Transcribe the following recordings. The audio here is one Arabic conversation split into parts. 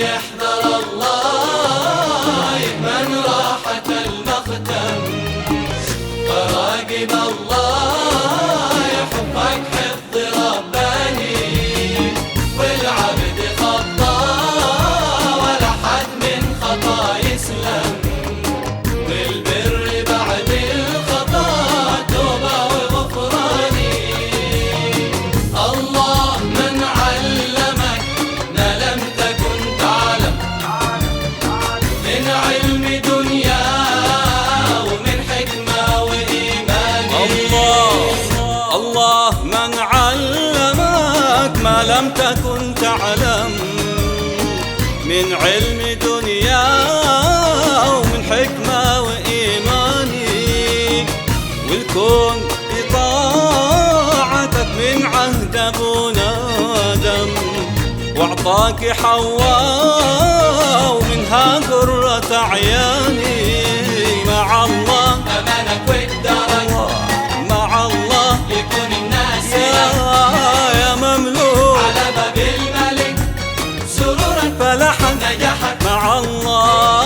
يحذر الله يأمن راحة المختم، فراقب الله يحبك حفظ رباني، والعبد خطا ولا حد من خطا يسلم، والبر بعد الخطا توبة وغفراني. الله من علمك ما لم تكن تعلم، من علم دنيا ومن حكمة وإيمان. الله من علمك ما لم تكن تعلم، من علم دنيا ومن حكمة وإيماني، والكون بطاعتك من عهد أبونا آدم، وأعطاك حواء ومنها قرة عياني. مع الله أمانك والدرج مع الله يكون الناس يا مملوك على باب الملك سرورا فلحا نجحت. مع الله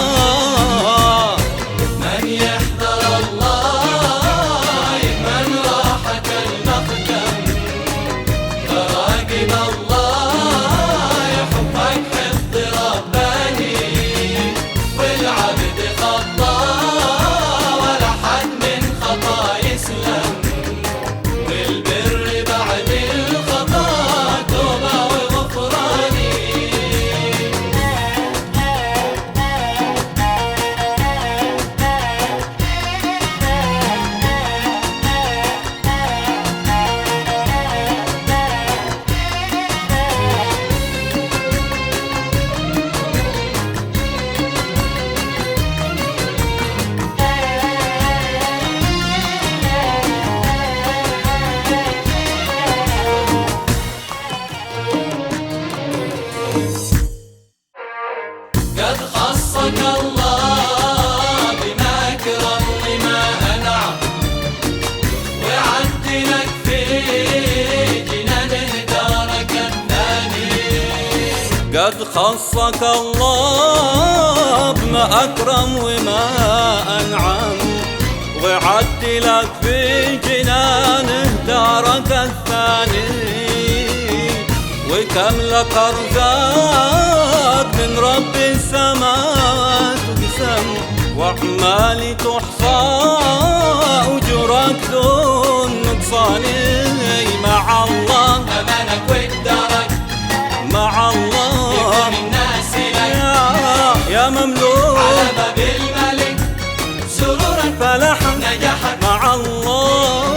من يحذر الله يأمن راحة المختم، فراقب الله يحبك حفظ رباني، والعبد خطا ولا حد من خطا يسلم، والبر بعد الخطا توبة وغفراني. قد خصك الله بما أكرم وما أنعم، وعدلك في جنانه دارك الثاني. قد خصك الله بما أكرم وما أنعم، وعدلك في جنانه دارك الثاني، وكم لك أرزاق من رب السماوات تقسم، وأعمالي تحصى أجرك دون نقصان. مع الله أمانك والدرج مع الله يكون الناس لك يا مملوك على باب الملك سرورا فلحا نجحت. مع الله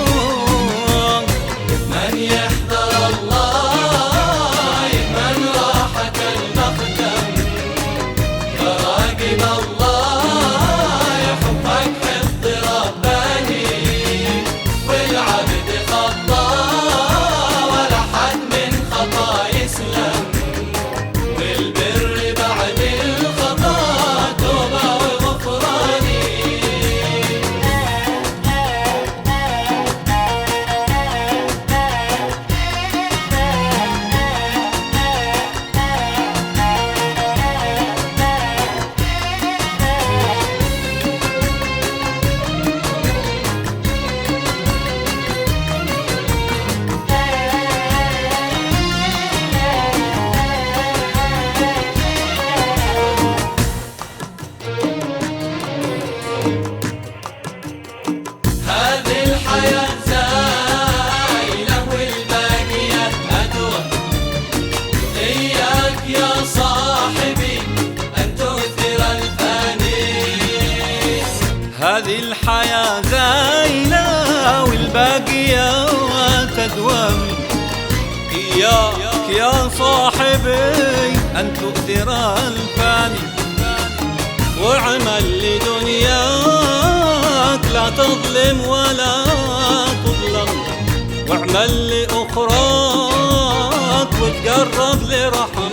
من يحذر الله يأمن راحة المختم، فراقب الله يحبك حفظ رباني، والعبد خطا ولا حد من خطا يسلم، والبر بعد الخطا توبة وغفراني. هذه الحياة زايلة والباقيات أدوى، إياك يا صاحبي أن تؤثر الفاني. هذه الحياة زايلة والباقيات تدوم، إياك يا صاحبي أن تؤثر الفاني، واعمل لدنياك لا تظلم ولا تظلم، واعمل لأخراك وتقرب لرحمة.